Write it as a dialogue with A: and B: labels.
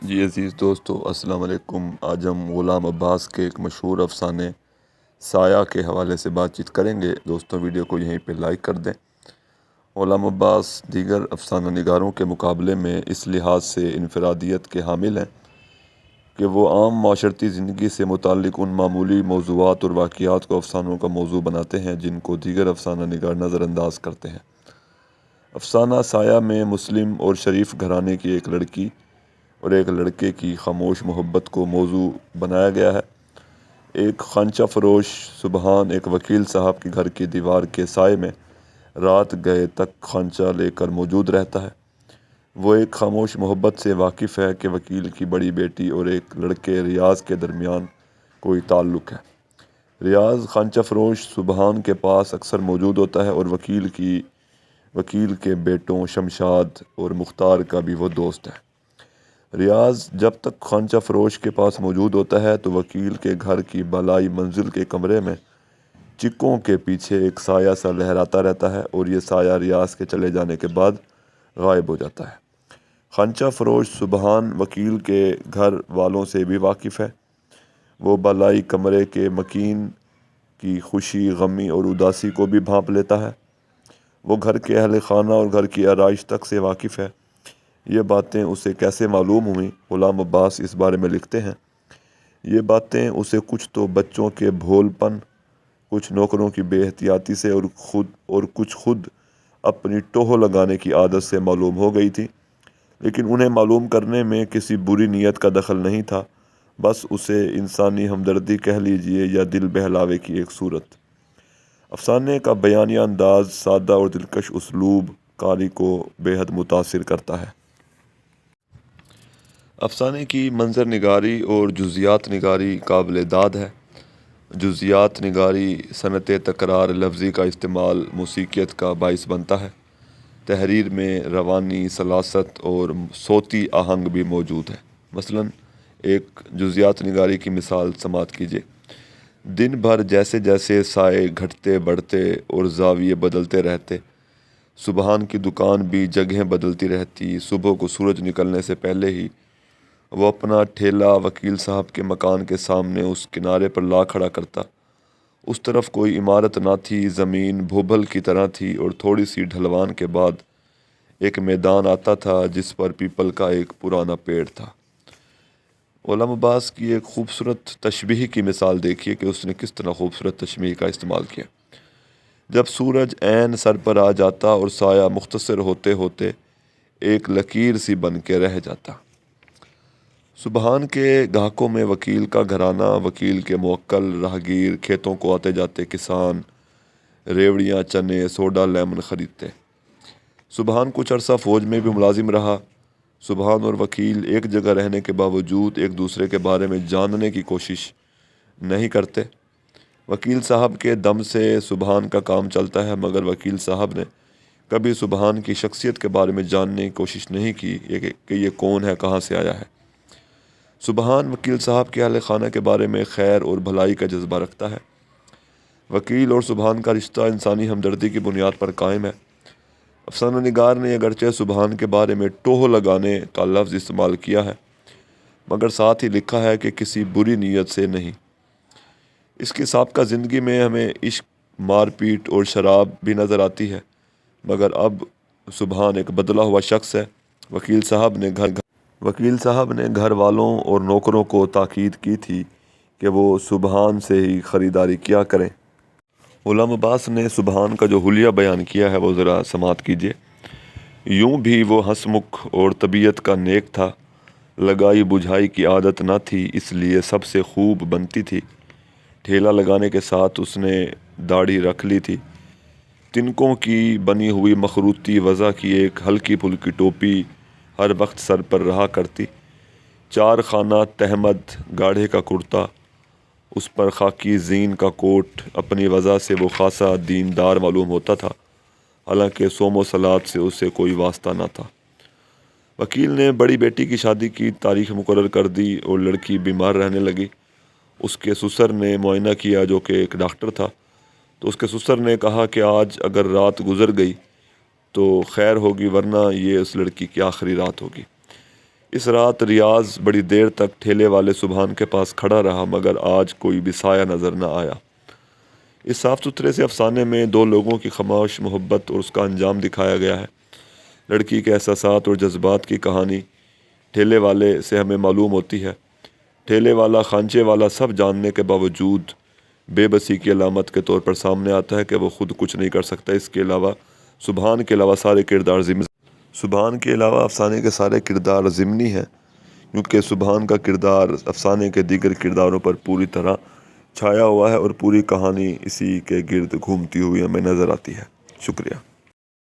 A: جی عزیز دوستو، السلام علیکم۔ آج ہم غلام عباس کے ایک مشہور افسانے سایہ کے حوالے سے بات چیت کریں گے۔ دوستوں ویڈیو کو یہیں پہ لائک کر دیں۔ غلام عباس دیگر افسانہ نگاروں کے مقابلے میں اس لحاظ سے انفرادیت کے حامل ہیں کہ وہ عام معاشرتی زندگی سے متعلق ان معمولی موضوعات اور واقعات کو افسانوں کا موضوع بناتے ہیں جن کو دیگر افسانہ نگار نظر انداز کرتے ہیں۔ افسانہ سایہ میں مسلم اور شریف گھرانے کی ایک لڑکی اور ایک لڑکے کی خاموش محبت کو موضوع بنایا گیا ہے۔ ایک خانچہ فروش سبحان ایک وکیل صاحب کے گھر کی دیوار کے سائے میں رات گئے تک خانچہ لے کر موجود رہتا ہے۔ وہ ایک خاموش محبت سے واقف ہے کہ وکیل کی بڑی بیٹی اور ایک لڑکے ریاض کے درمیان کوئی تعلق ہے۔ ریاض خانچہ فروش سبحان کے پاس اکثر موجود ہوتا ہے اور وکیل کے بیٹوں شمشاد اور مختار کا بھی وہ دوست ہے۔ ریاض جب تک خانچہ فروش کے پاس موجود ہوتا ہے تو وکیل کے گھر کی بالائی منزل کے کمرے میں چکوں کے پیچھے ایک سایہ سا لہراتا رہتا ہے اور یہ سایہ ریاض کے چلے جانے کے بعد غائب ہو جاتا ہے۔ خانچہ فروش سبحان وکیل کے گھر والوں سے بھی واقف ہے۔ وہ بالائی کمرے کے مکین کی خوشی، غمی اور اداسی کو بھی بھانپ لیتا ہے۔ وہ گھر کے اہل خانہ اور گھر کی آرائش تک سے واقف ہے۔ یہ باتیں اسے کیسے معلوم ہوئیں؟ غلام عباس اس بارے میں لکھتے ہیں، یہ باتیں اسے کچھ تو بچوں کے بھول پن، کچھ نوکروں کی بے احتیاطی سے اور کچھ خود اپنی ٹوہ لگانے کی عادت سے معلوم ہو گئی تھی، لیکن انہیں معلوم کرنے میں کسی بری نیت کا دخل نہیں تھا، بس اسے انسانی ہمدردی کہہ لیجئے یا دل بہلاوے کی ایک صورت۔ افسانے کا بیانیہ انداز، سادہ اور دلکش اسلوب قاری کو بے حد متاثر کرتا ہے۔ افسانے کی منظر نگاری اور جزیات نگاری قابل داد ہے۔ جزیات نگاری صنعت تکرار لفظی کا استعمال موسیقیت کا باعث بنتا ہے۔ تحریر میں روانی، سلاست اور صوتی آہنگ بھی موجود ہے۔ مثلاً ایک جزیات نگاری کی مثال سماعت کیجیے۔ دن بھر جیسے جیسے سائے گھٹتے بڑھتے اور زاویے بدلتے رہتے، سبحان کی دکان بھی جگہیں بدلتی رہتی۔ صبح کو سورج نکلنے سے پہلے ہی وہ اپنا ٹھیلا وکیل صاحب کے مکان کے سامنے اس کنارے پر لا کھڑا کرتا۔ اس طرف کوئی عمارت نہ تھی، زمین بھوبل کی طرح تھی اور تھوڑی سی ڈھلوان کے بعد ایک میدان آتا تھا جس پر پیپل کا ایک پرانا پیڑ تھا۔ غلام عباس کی ایک خوبصورت تشبیہ کی مثال دیکھیے کہ اس نے کس طرح خوبصورت تشبیہ کا استعمال کیا۔ جب سورج عین سر پر آ جاتا اور سایہ مختصر ہوتے ہوتے ایک لکیر سی بن کے رہ جاتا۔ سبحان کے گاہکوں میں وکیل کا گھرانہ، وکیل کے موکل، راہگیر، کھیتوں کو آتے جاتے کسان، ریوڑیاں، چنے، سوڈا، لیمن خریدتے۔ سبحان کچھ عرصہ فوج میں بھی ملازم رہا۔ سبحان اور وکیل ایک جگہ رہنے کے باوجود ایک دوسرے کے بارے میں جاننے کی کوشش نہیں کرتے۔ وکیل صاحب کے دم سے سبحان کا کام چلتا ہے، مگر وکیل صاحب نے کبھی سبحان کی شخصیت کے بارے میں جاننے کی کوشش نہیں کی کہ یہ کون ہے، کہاں سے آیا ہے۔ سبحان وکیل صاحب کے اہل خانہ کے بارے میں خیر اور بھلائی کا جذبہ رکھتا ہے۔ وکیل اور سبحان کا رشتہ انسانی ہمدردی کی بنیاد پر قائم ہے۔ افسانہ نگار نے اگرچہ سبحان کے بارے میں ٹوہ لگانے کا لفظ استعمال کیا ہے، مگر ساتھ ہی لکھا ہے کہ کسی بری نیت سے نہیں۔ اس کی سابقہ زندگی میں ہمیں عشق، مار پیٹ اور شراب بھی نظر آتی ہے، مگر اب سبحان ایک بدلا ہوا شخص ہے۔ وکیل صاحب نے گھر والوں اور نوکروں کو تاکید کی تھی کہ وہ سبحان سے ہی خریداری کیا کریں۔ غلام عباس نے سبحان کا جو حلیہ بیان کیا ہے وہ ذرا سماعت کیجیے۔ یوں بھی وہ ہنس مکھ اور طبیعت کا نیک تھا، لگائی بجھائی کی عادت نہ تھی اس لیے سب سے خوب بنتی تھی۔ ٹھیلا لگانے کے ساتھ اس نے داڑھی رکھ لی تھی۔ تنکوں کی بنی ہوئی مخروطی وضع کی ایک ہلکی پھلکی ٹوپی ہر وقت سر پر رہا کرتی۔ چار خانہ تہمد گاڑھے کا کرتا، اس پر خاکی زین کا کوٹ، اپنی وضع سے وہ خاصا دیندار معلوم ہوتا تھا، حالانکہ صوم و صلات سے اسے کوئی واسطہ نہ تھا۔ وکیل نے بڑی بیٹی کی شادی کی تاریخ مقرر کر دی اور لڑکی بیمار رہنے لگی۔ اس کے سسر نے معائنہ کیا، جو کہ ایک ڈاکٹر تھا، تو اس کے سسر نے کہا کہ آج اگر رات گزر گئی تو خیر ہوگی، ورنہ یہ اس لڑکی کی آخری رات ہوگی۔ اس رات ریاض بڑی دیر تک ٹھیلے والے سبحان کے پاس کھڑا رہا مگر آج کوئی بھی سایہ نظر نہ آیا۔ اس صاف ستھرے سے افسانے میں دو لوگوں کی خاموش محبت اور اس کا انجام دکھایا گیا ہے۔ لڑکی کے احساسات اور جذبات کی کہانی ٹھیلے والے سے ہمیں معلوم ہوتی ہے۔ ٹھیلے والا، خانچے والا سب جاننے کے باوجود بے بسی کی علامت کے طور پر سامنے آتا ہے کہ وہ خود کچھ نہیں کر سکتا۔ اس کے علاوہ سبحان کے علاوہ سارے کردار سبحان کے علاوہ افسانے کے سارے کردار ضمنی ہیں، کیونکہ سبحان کا کردار افسانے کے دیگر کرداروں پر پوری طرح چھایا ہوا ہے اور پوری کہانی اسی کے گرد گھومتی ہوئی ہمیں نظر آتی ہے۔ شکریہ۔